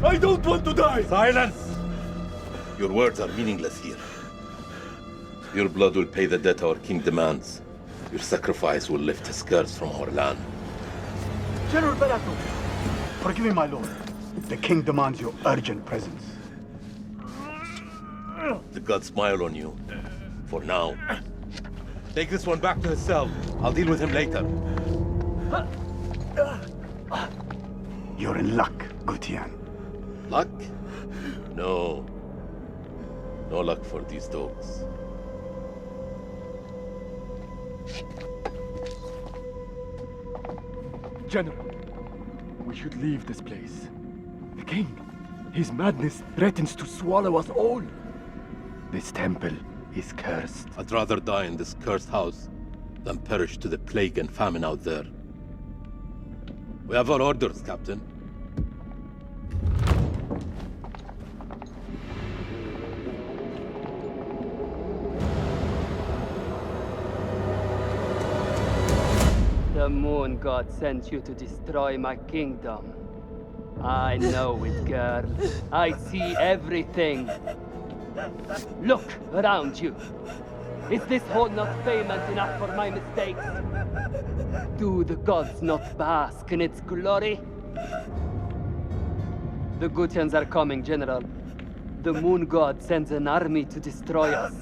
I don't want to die! Silence! Your words are meaningless here. Your blood will pay the debt our king demands. Your sacrifice will lift his curse from our land. General Barato, forgive me, my lord. The king demands your urgent presence. The gods smile on you. For now. Take this one back to his cell. I'll deal with him later. You're in luck, Gutian. Luck? No. No luck for these dogs. General, we should leave this place. The king, his madness threatens to swallow us all. This temple is cursed. I'd rather die in this cursed house than perish to the plague and famine out there. We have our orders, Captain. The moon god sent you to destroy my kingdom. I know it, girl. I see everything. Look around you. Is this hall not famous enough for my mistakes? Do the gods not bask in its glory? The Gutians are coming, General. The moon god sends an army to destroy us.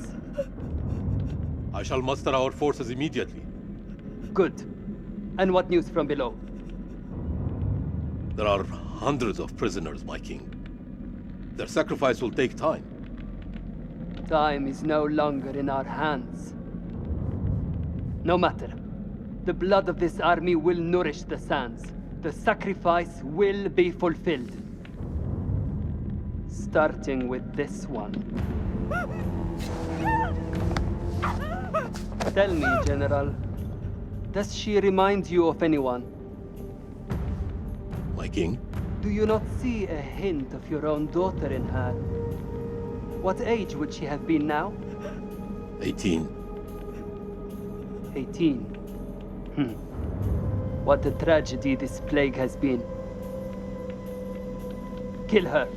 I shall muster our forces immediately. Good. And what news from below? There are hundreds of prisoners, my king. Their sacrifice will take time. Time is no longer in our hands. No matter. The blood of this army will nourish the sands. The sacrifice will be fulfilled. Starting with this one. Tell me, General, does she remind you of anyone? My king? Do you not see a hint of your own daughter in her? What age would she have been now? 18. 18. What a tragedy this plague has been. Kill her.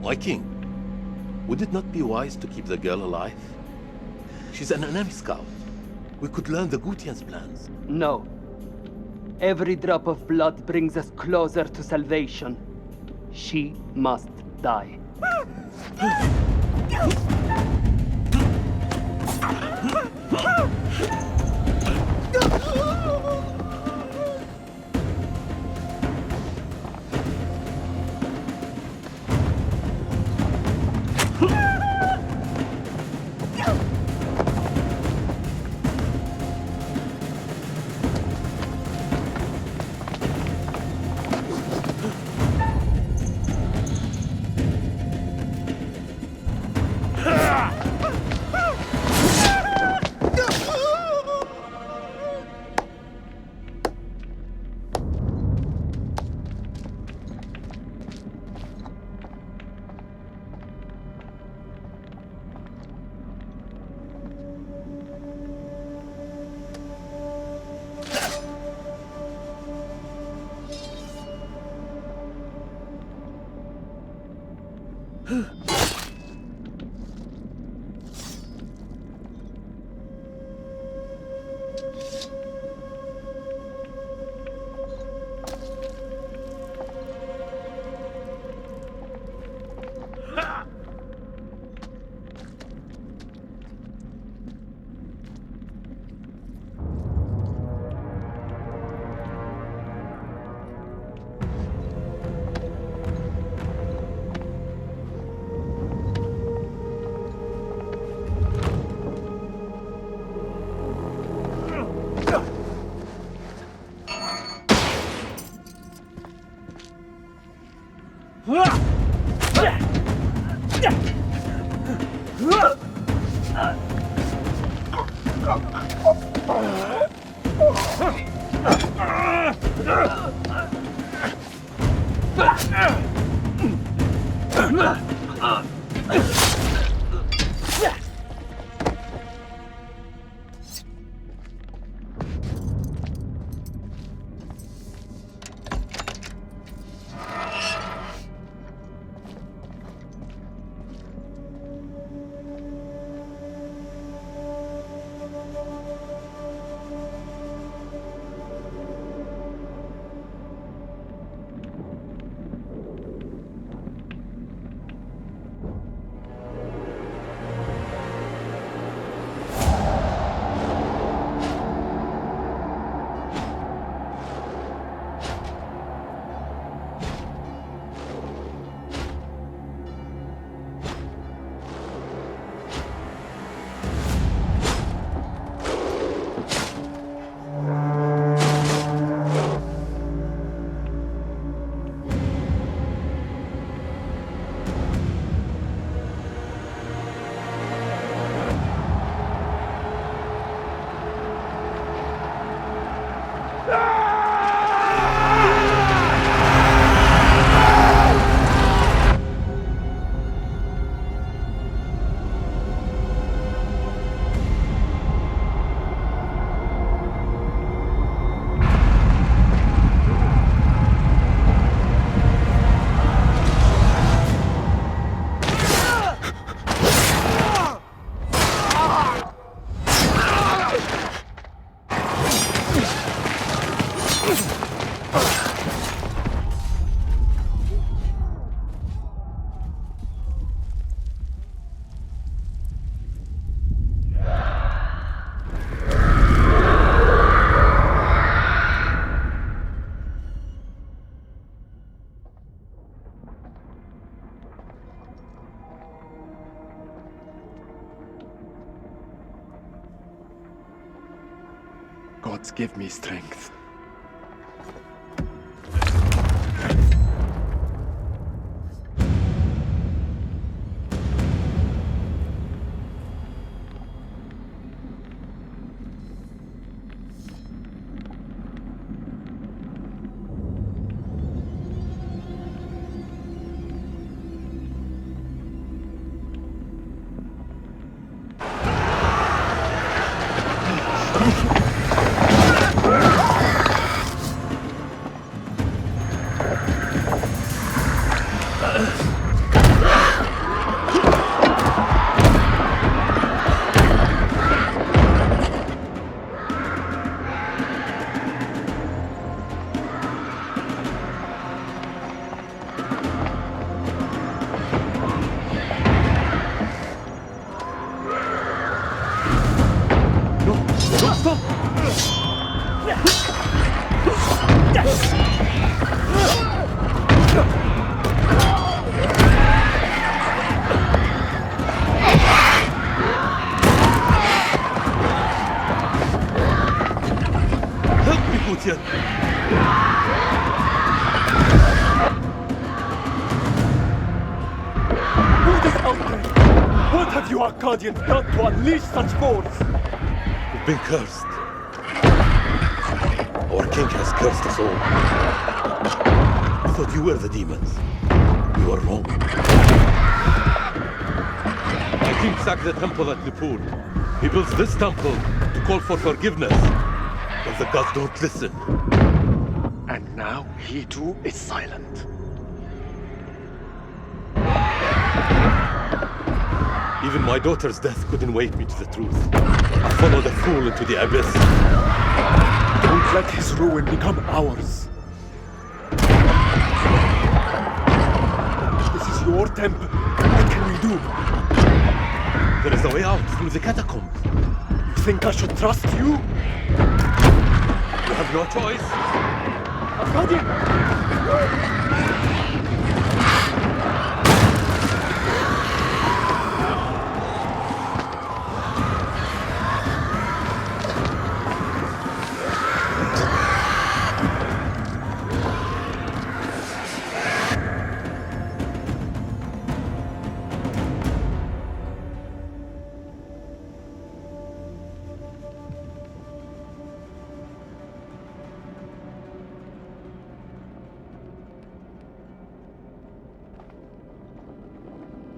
My king, would it not be wise to keep the girl alive? She's an enemy scout. We could learn the Gutian's plans. No. Every drop of blood brings us closer to salvation. She must die. Gods give me strength. Guardians done to unleash such force? We've been cursed. Our king has cursed us all. We thought you were the demons. We were wrong. The king sacked the temple at Nippur. He builds this temple to call for forgiveness. But the gods don't listen. And now he too is silent. Even my daughter's death couldn't wake me to the truth. I follow the fool into the abyss. Don't let his ruin become ours. This is your temple. What can we do? There is a way out through the catacombs. You think I should trust you? You have no choice.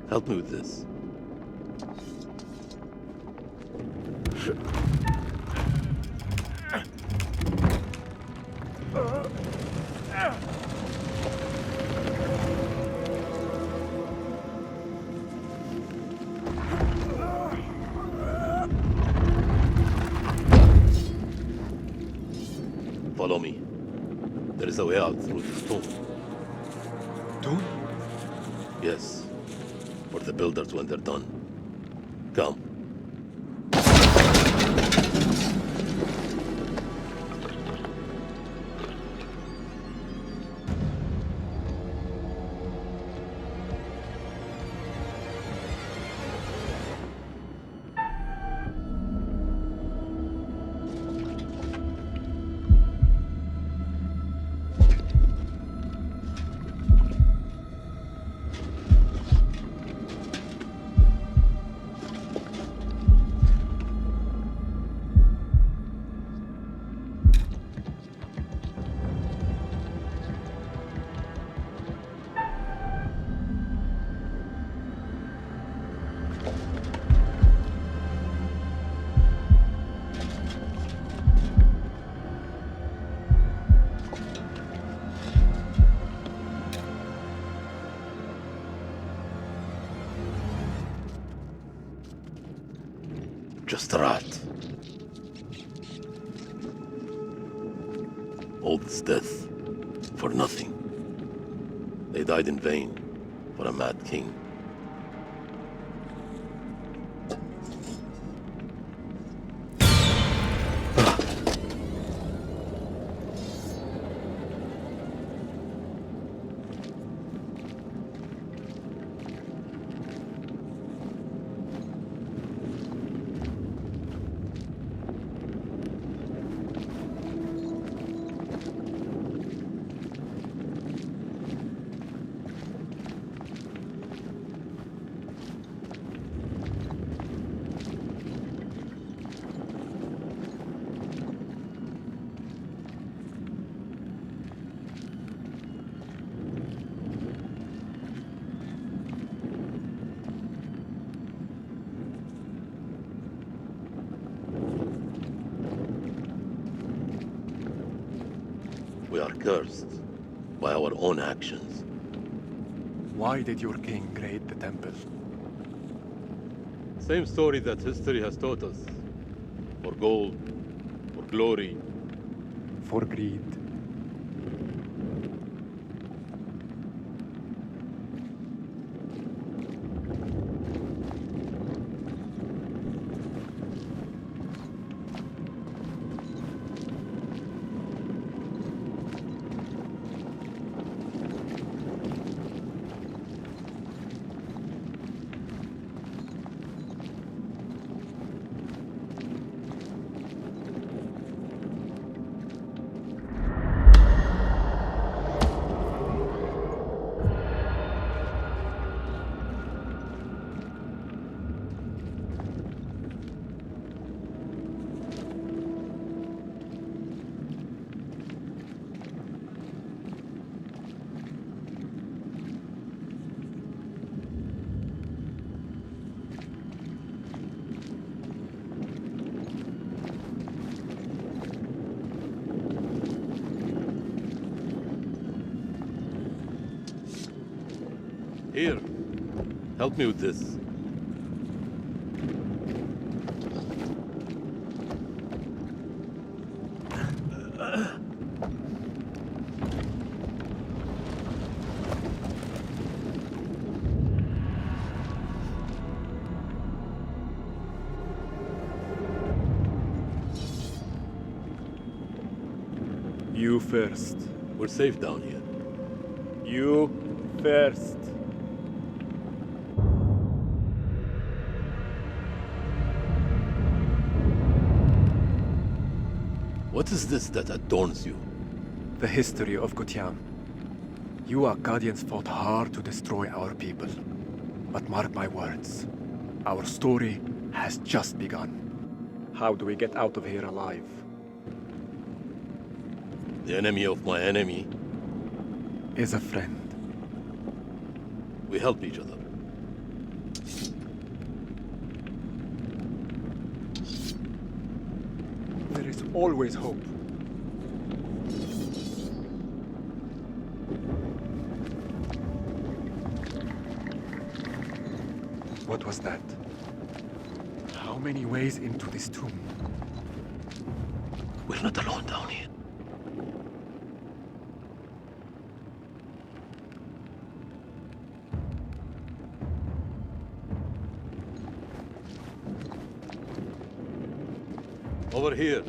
Help me with this. Follow me. There is a way out through the stone. Dune? Yes. For the builders when they're done. Come. Just a rat. All this death for nothing. They died in vain for a mad king. We are cursed by our own actions. Why did your king raid the temple? Same story that history has taught us. For gold, for glory. For greed. Here, help me with this. You first. We're safe down here. You first. What is this that adorns you? The history of Gutian. You Akkadians fought hard to destroy our people. But mark my words, our story has just begun. How do we get out of here alive? The enemy of my enemy. Is a friend. We help each other. There is always hope. What was that? How many ways into this tomb? We're not alone down here. Over here.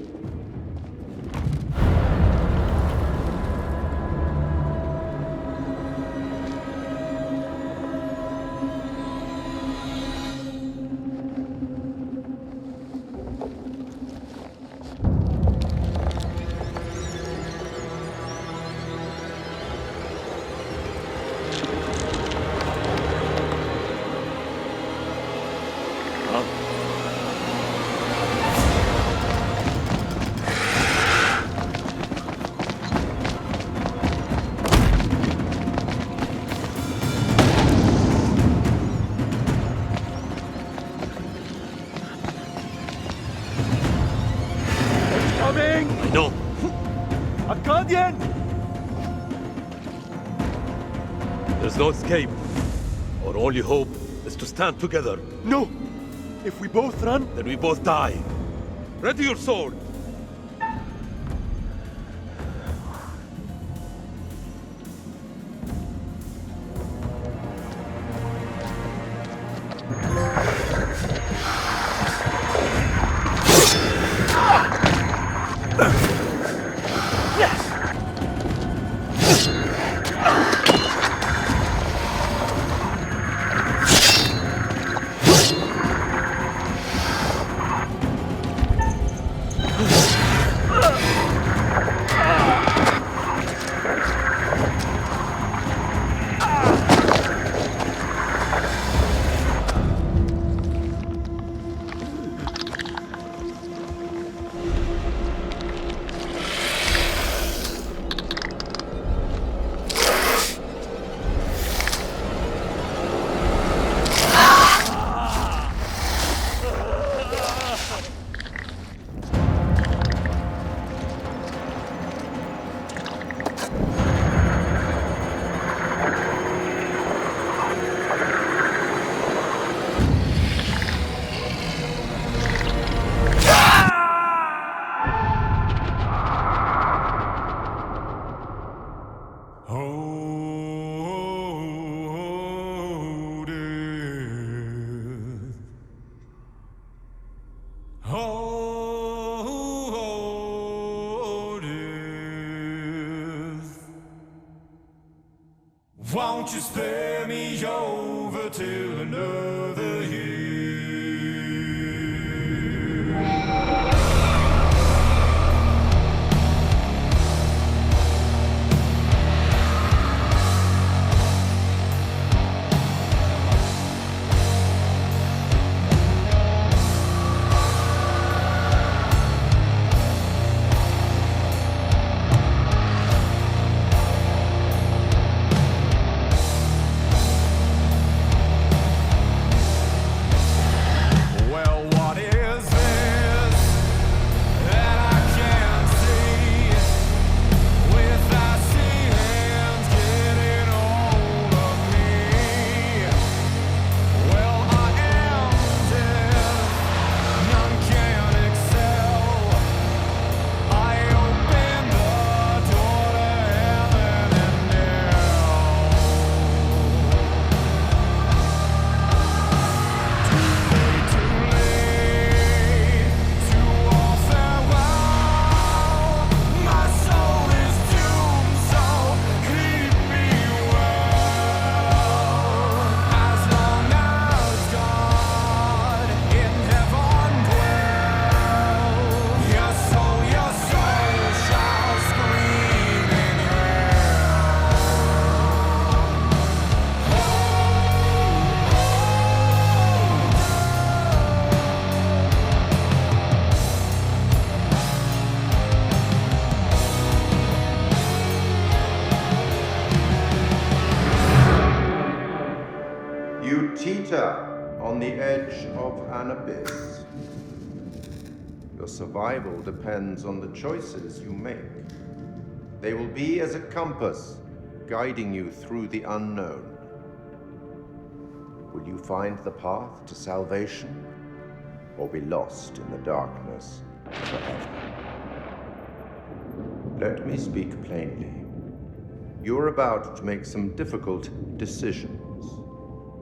Coming! I know. Akkadian! There's no escape. Our only hope is to stand together. No! If we both run, Then we both die. Ready your sword. Won't you spare me over till another year? teeter on the edge of an abyss. Your survival depends on the choices you make. They will be as a compass, guiding you through the unknown. Will you find the path to salvation, or be lost in the darkness forever? Let me speak plainly. You're about to make some difficult decisions.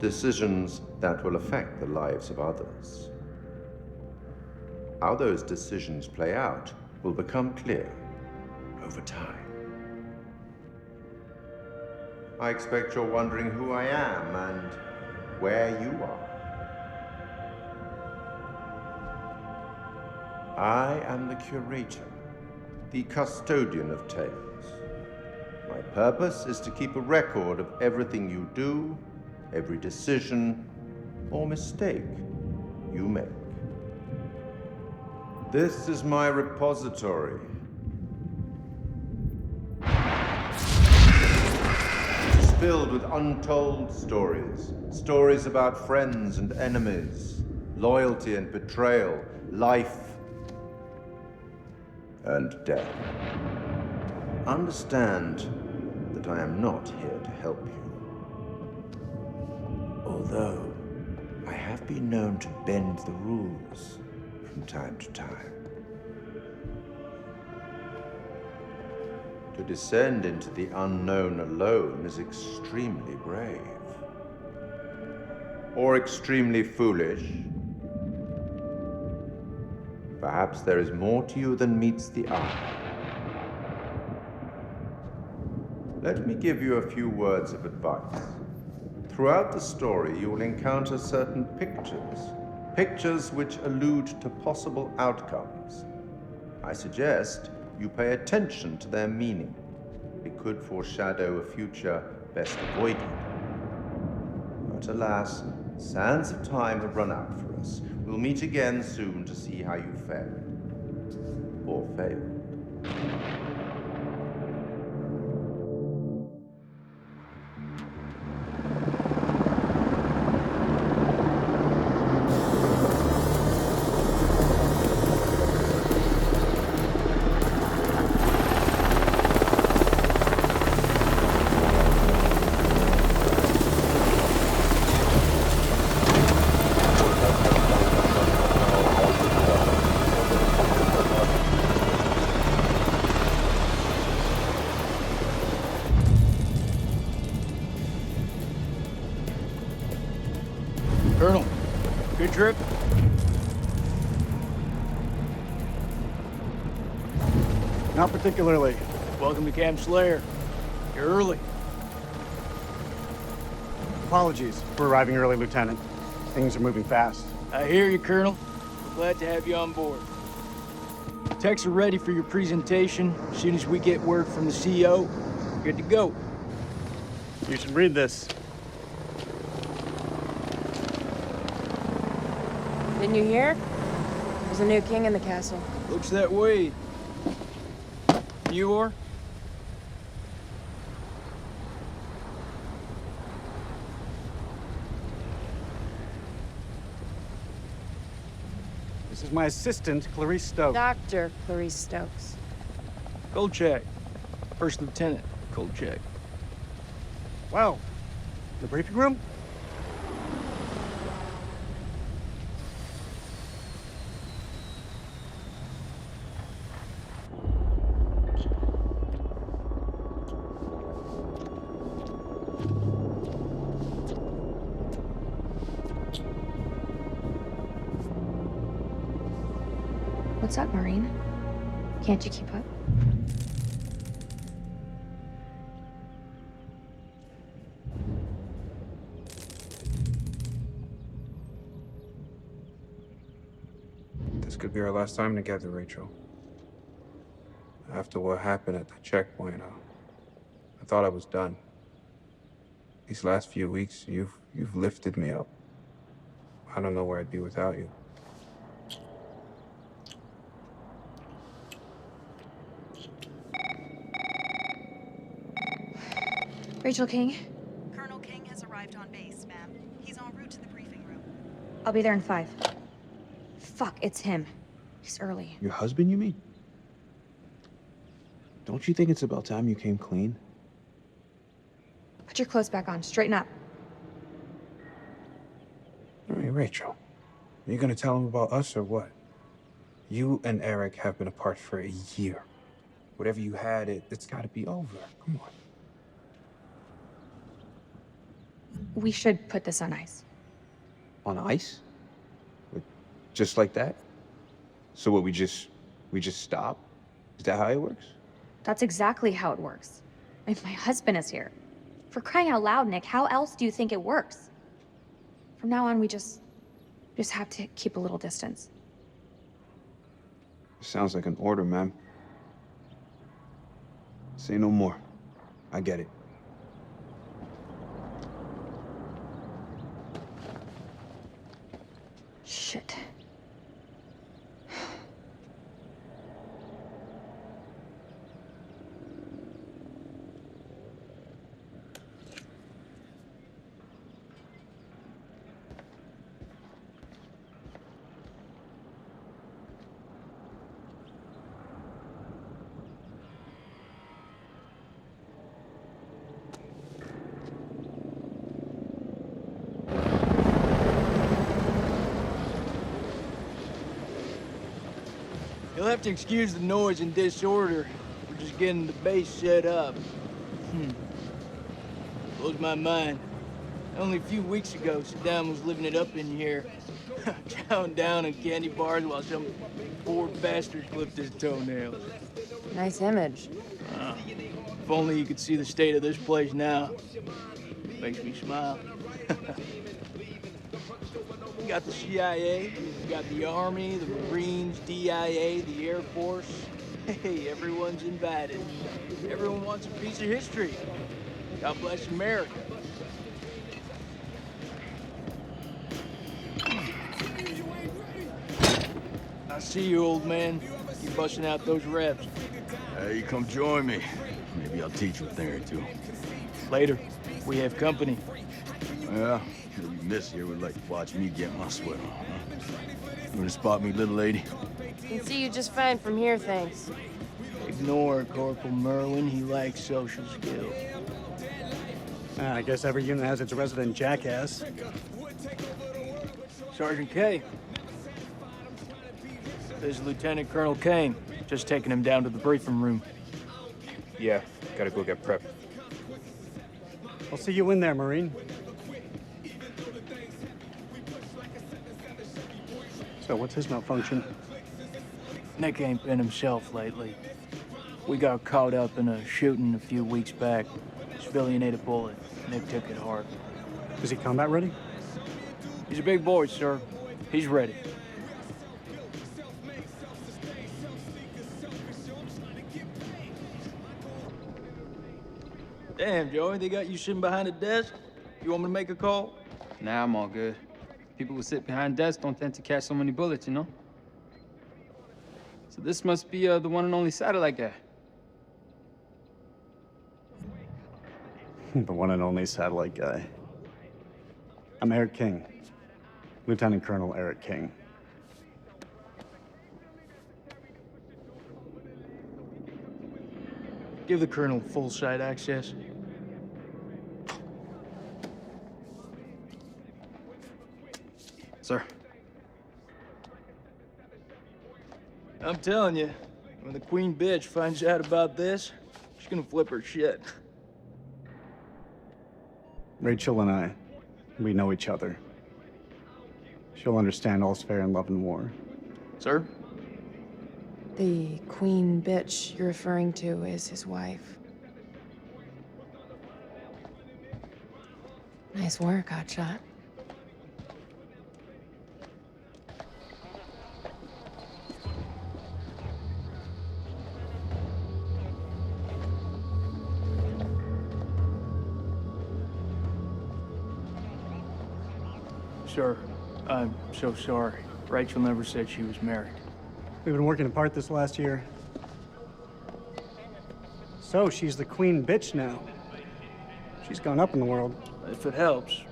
Decisions that will affect the lives of others. How those decisions play out will become clear over time. I expect you're wondering who I am and where you are. I am the curator, the custodian of tales. My purpose is to keep a record of everything you do, every decision or mistake you make. This is my repository. It's filled with untold stories. Stories about friends and enemies, loyalty and betrayal, life and death. Understand that I am not here to help you. Although I have been known to bend the rules from time to time. To descend into the unknown alone is extremely brave. Or extremely foolish. Perhaps there is more to you than meets the eye. Let me give you a few words of advice. Throughout the story, you will encounter certain pictures. Pictures which allude to possible outcomes. I suggest you pay attention to their meaning. It could foreshadow a future best avoided. But alas, sands of time have run out for us. We'll meet again soon to see how you fared. Or failed. Colonel, good trip? Not particularly. Welcome to Camp Slayer. You're early. Apologies for arriving early, Lieutenant. Things are moving fast. I hear you, Colonel. We're glad to have you on board. Techs are ready for your presentation. As soon as we get word from the CO, we're good to go. You should read this. Didn't you hear? There's a new king in the castle. Looks that way. You are? This is my assistant, Clarice Stokes. Dr. Clarice Stokes. Kolchak. First Lieutenant Kolchak. Wow. The briefing room? What's up, Marine? Can't you keep up? This could be our last time together, Rachel. After what happened at the checkpoint, I thought I was done. These last few weeks, you've lifted me up. I don't know where I'd be without you. Rachel King? Colonel King has arrived on base, ma'am. He's en route to the I'll be there in 5. Fuck, it's him. He's early. Your husband, you mean? Don't you think it's about time you came clean? Put your clothes back on. Straighten up. All right, Rachel. Are you gonna tell him about us or what? You and Eric have been apart for a year. Whatever you had, it's gotta be over. Come on. We should put this on ice. On ice? Just like that? So what, we just stop? Is that how it works? That's exactly how it works. My husband is here. For crying out loud, Nick, how else do you think it works? From now on, we just have to keep a little distance. Sounds like an order, ma'am. Say no more. I get it. Shit. You'll have to excuse the noise and disorder. We're just getting the base set up. Blows my mind. Only a few weeks ago, Saddam was living it up in here. Chowing down on candy bars while some poor bastard clipped his toenails. Nice image. If only you could see the state of this place now. Makes me smile. You got the CIA, you got the Army, the Marines, DIA, the Air Force. Hey, everyone's invited. Everyone wants a piece of history. God bless America. I see you, old man. Keep busting out those reps. Hey, come join me. Maybe I'll teach you a thing or two. Later, we have company. Yeah, you'll be missed here would like to watch me get my sweat on, huh? You wanna spot me, little lady? Can see you just fine from here, thanks. Ignore Corporal Merlin. He lacks social skills. I guess every unit has its resident jackass. Sergeant K. This is Lieutenant Colonel Kane. Just taking him down to the briefing room. Yeah, gotta go get prepped. I'll see you in there, Marine. So what's his malfunction? Nick ain't been himself lately. We got caught up in a shooting a few weeks back. Civilian ate a bullet. Nick took it hard. Is he combat ready? He's a big boy, sir. He's ready. Damn, Joey, they got you sitting behind a desk? You want me to make a call? Nah, I'm all good. People who sit behind desks don't tend to catch so many bullets, you know? So this must be the one and only satellite guy. The one and only satellite guy. I'm Eric King. Lieutenant Colonel Eric King. Give the Colonel full site access. Sir. I'm telling you, when the Queen bitch finds out about this, she's gonna flip her shit. Rachel and we know each other. She'll understand all's fair in love and war. Sir? The queen bitch you're referring to is his wife. Nice work, hotshot. Sir, I'm so sorry. Rachel never said she was married. We've been working apart this last year. So she's the queen bitch now. She's gone up in the world. If it helps,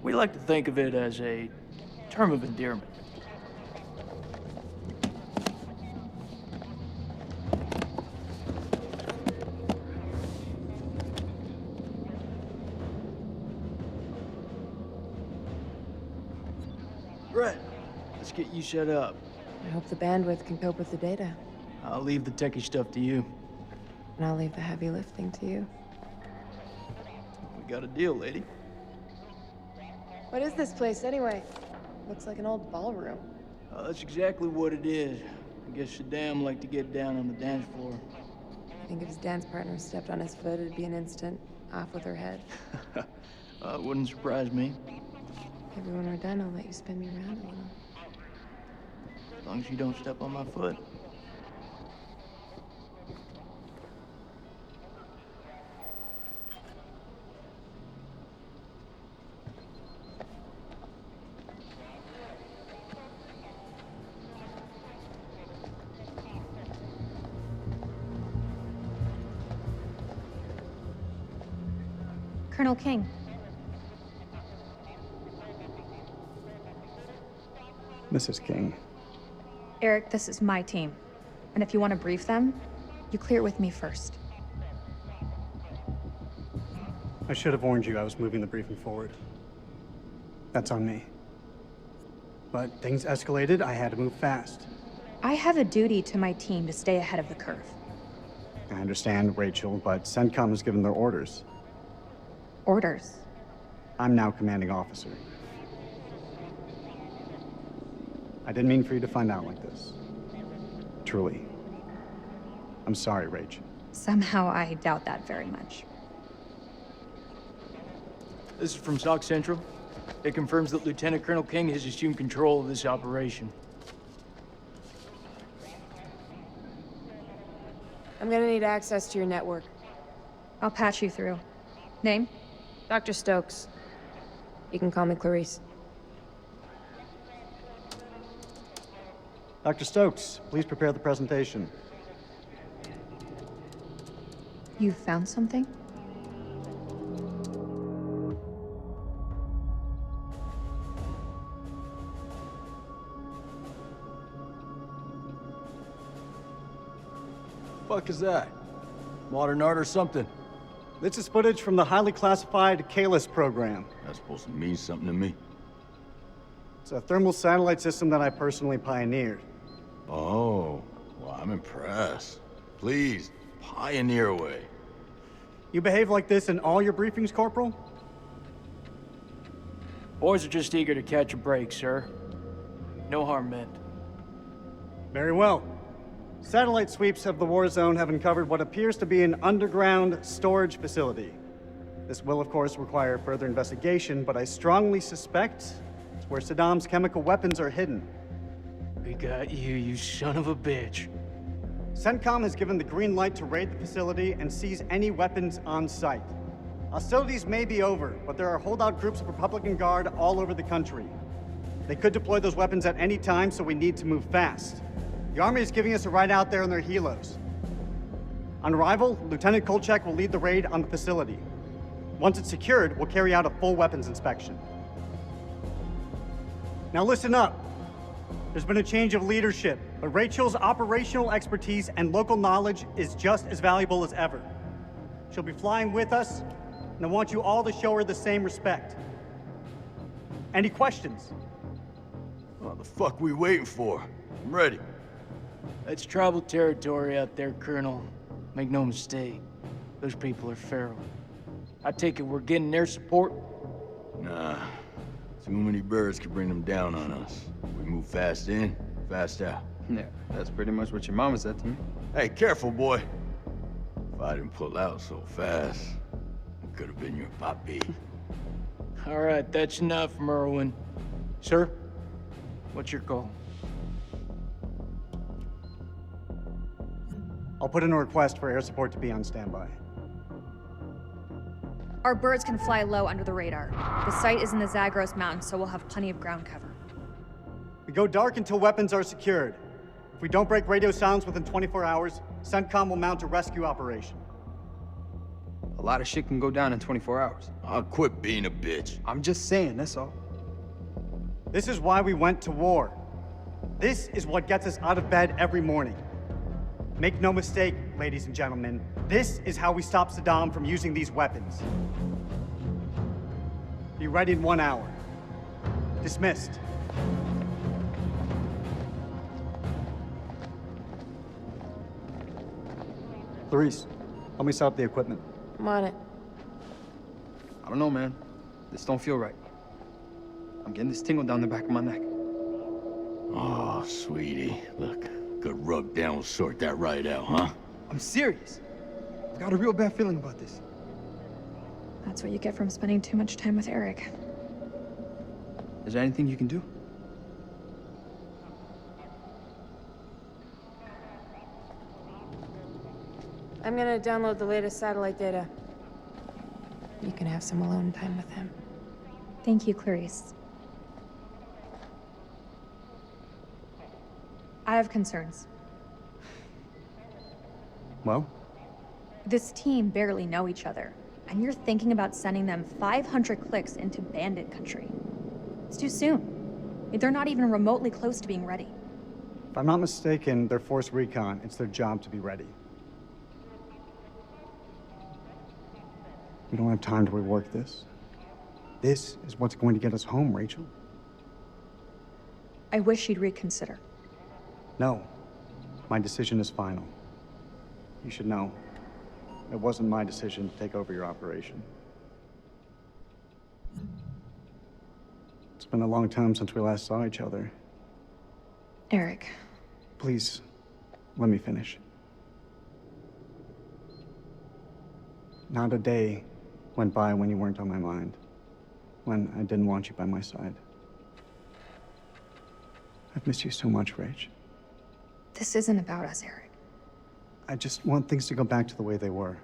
we like to think of it as a Term of endearment. Brett, let's get you set up. I hope the bandwidth can cope with the data. I'll leave the techie stuff to you. And I'll leave the heavy lifting to you. We got a deal, lady. What is this place, anyway? Looks like an old ballroom. That's exactly what it is. I guess Shaddam liked to get down on the dance floor. I think if his dance partner stepped on his foot, it'd be an instant off with her head. It wouldn't surprise me. Maybe when we're done, I'll let you spin me around a little. As long as you don't step on my foot. Colonel King. Mrs. King. Eric, this is my team. And if you want to brief them, you clear it with me first. I should have warned you I was moving the briefing forward. That's on me. But things escalated, I had to move fast. I have a duty to my team to stay ahead of the curve. I understand, Rachel, but CENTCOM has given their orders. Orders? I'm now commanding officer. I didn't mean for you to find out like this. Truly. I'm sorry, Rach. Somehow I doubt that very much. This is from SOC Central. It confirms that Lieutenant Colonel King has assumed control of this operation. I'm gonna need access to your network. I'll patch you through. Name? Dr. Stokes. You can call me Clarice. Dr. Stokes, please prepare the presentation. You found something? Fuck is that? Modern art or something? This is footage from the highly classified Kalis program. That's supposed to mean something to me. It's a thermal satellite system that I personally pioneered. Oh, well, I'm impressed. Please, pioneer away. You behave like this in all your briefings, Corporal? Boys are just eager to catch a break, sir. No harm meant. Very well. Satellite sweeps of the war zone have uncovered what appears to be an underground storage facility. This will, of course, require further investigation, but I strongly suspect it's where Saddam's chemical weapons are hidden. We got you, you son of a bitch. CENTCOM has given the green light to raid the facility and seize any weapons on site. Hostilities may be over, but there are holdout groups of Republican Guard all over the country. They could deploy those weapons at any time, so we need to move fast. The Army is giving us a ride out there on their helos. On arrival, Lieutenant Kolchak will lead the raid on the facility. Once it's secured, we'll carry out a full weapons inspection. Now listen up. There's been a change of leadership, but Rachel's operational expertise and local knowledge is just as valuable as ever. She'll be flying with us, and I want you all to show her the same respect. Any questions? What the fuck we waiting for? I'm ready. That's tribal territory out there, Colonel. Make no mistake. Those people are feral. I take it we're getting their support? Nah. Too many birds could bring them down on us. We move fast in, fast out. Yeah, that's pretty much what your mama said to me. Hey, careful, boy. If I didn't pull out so fast, I could have been your papi. All right, that's enough, Merwin. Sir, what's your call? I'll put in a request for air support to be on standby. Our birds can fly low under the radar. The site is in the Zagros Mountains, so we'll have plenty of ground cover. We go dark until weapons are secured. If we don't break radio silence within 24 hours, CENTCOM will mount a rescue operation. A lot of shit can go down in 24 hours. I'll quit being a bitch. I'm just saying, that's all. This is why we went to war. This is what gets us out of bed every morning. Make no mistake, ladies and gentlemen, this is how we stop Saddam from using these weapons. Be ready in 1 hour. Dismissed. Clarice, help me set up the equipment. I'm on it. I don't know, man. This don't feel right. I'm getting this tingle down the back of my neck. Oh, sweetie. Look, good rub down will sort that right out, huh? I'm serious. I've got a real bad feeling about this. That's what you get from spending too much time with Eric. Is there anything you can do? I'm gonna download the latest satellite data. You can have some alone time with him. Thank you, Clarice. I have concerns. Well? This team barely know each other, and you're thinking about sending them 500 clicks into bandit country. It's too soon. They're not even remotely close to being ready. If I'm not mistaken, they're force recon. It's their job to be ready. We don't have time to rework this. This is what's going to get us home, Rachel. I wish you'd reconsider. No. My decision is final. You should know. It wasn't my decision to take over your operation. It's been a long time since we last saw each other. Eric. Please, let me finish. Not a day went by when you weren't on my mind. When I didn't want you by my side. I've missed you so much, Rach. This isn't about us, Eric. I just want things to go back to the way they were.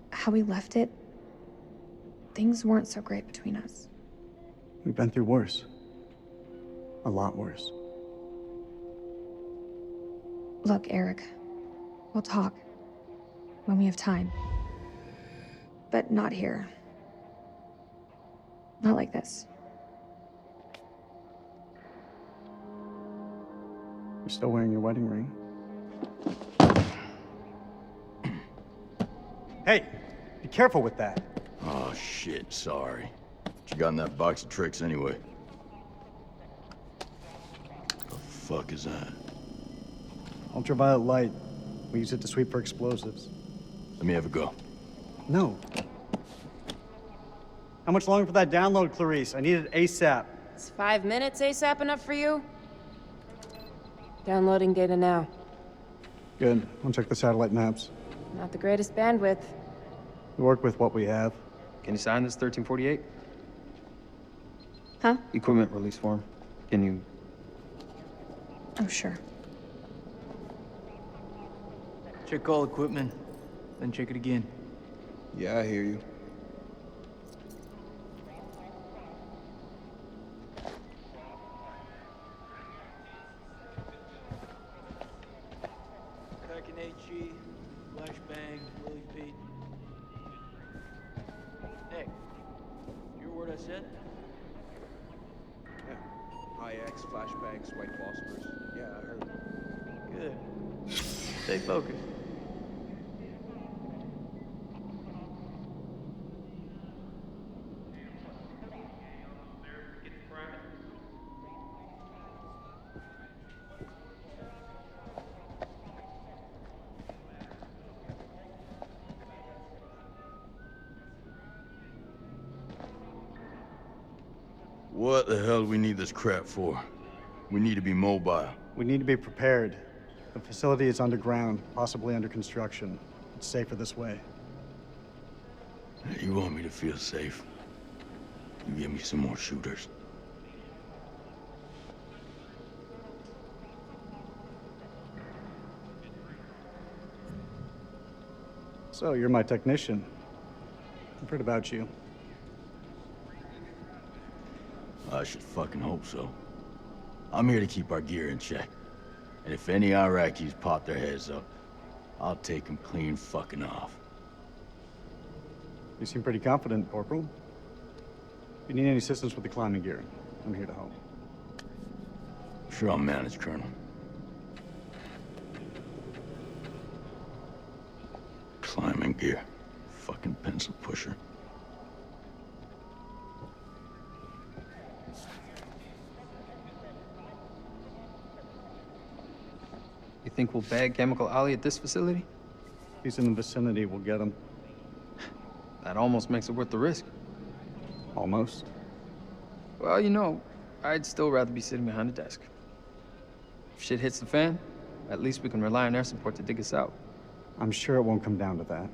How we left it, things weren't so great between us. We've been through worse. A lot worse. Look, Eric, we'll talk when we have time. But not here. Not like this. You're still wearing your wedding ring. Hey, be careful with that. Oh, shit, sorry. What you got in that box of tricks anyway? The fuck is that? Ultraviolet light. We use it to sweep for explosives. Let me have a go. No. How much longer for that download, Clarice? I need it ASAP. Is 5 minutes ASAP enough for you? Downloading data now. Good. I'll check the satellite maps. Not the greatest bandwidth. We work with what we have. Can you sign this 1348? Huh? Equipment release form. Can you... Oh, sure. Check all equipment, then check it again. Yeah, I hear you. Cracking HE, flashbang, Willie Pete. Nick, you hear what I said? Yeah. IX, flashbangs, white phosphorus. Yeah, I heard. Good. Stay focused. What the hell do we need this crap for? We need to be mobile. We need to be prepared. The facility is underground, possibly under construction. It's safer this way. You want me to feel safe? You give me some more shooters. So, you're my technician. I've heard about you. I should fucking hope so. I'm here to keep our gear in check. And if any Iraqis pop their heads up, I'll take them clean fucking off. You seem pretty confident, Corporal. If you need any assistance with the climbing gear, I'm here to help. Sure, I'll manage, Colonel. Climbing gear. Fucking pencil pusher. You think we'll bag Chemical Ollie at this facility? If he's in the vicinity, we'll get him. That almost makes it worth the risk. Almost. Well, you know, I'd still rather be sitting behind a desk. If shit hits the fan, at least we can rely on air support to dig us out. I'm sure it won't come down to that.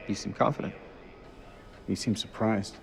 You seem confident. You seem surprised.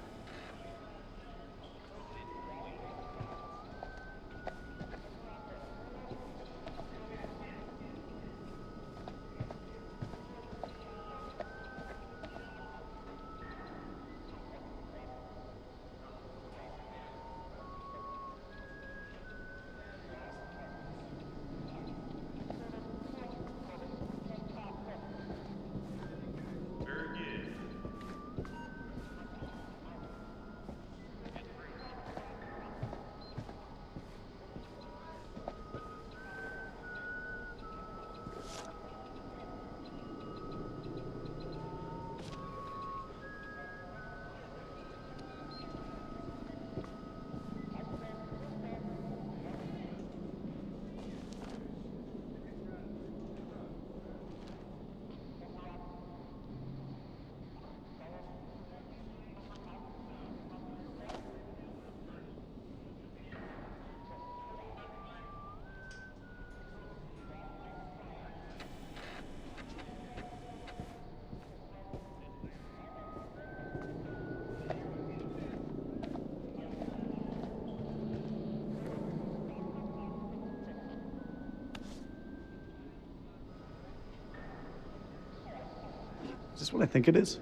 Is this what I think it is?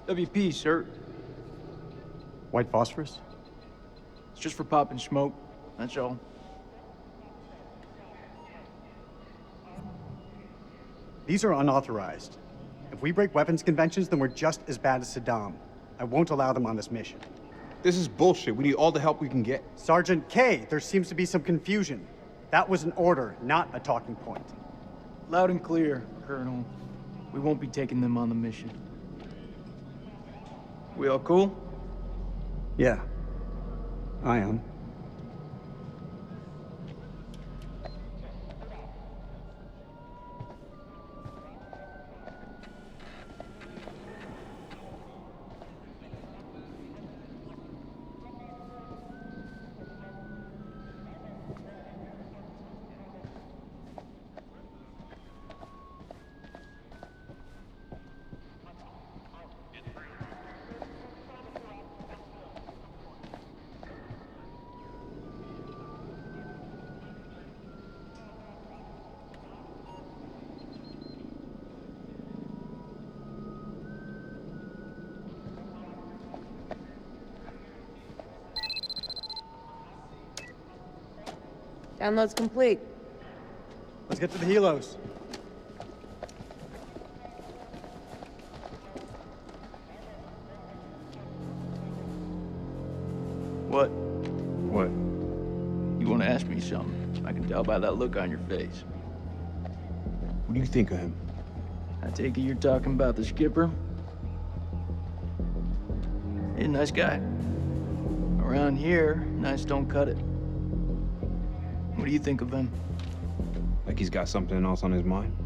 WP, sir. White phosphorus? It's just for popping smoke, that's all. These are unauthorized. If we break weapons conventions, then we're just as bad as Saddam. I won't allow them on this mission. This is bullshit. We need all the help we can get. Sergeant K, there seems to be some confusion. That was an order, not a talking point. Loud and clear, Colonel. We won't be taking them on the mission. We all cool? Yeah, I am. Download's complete. Let's get to the helos. What? What? You want to ask me something? I can tell by that look on your face. What do you think of him? I take it you're talking about the skipper? He's a nice guy. Around here, nice don't cut it. What do you think of him? Like he's got something else on his mind?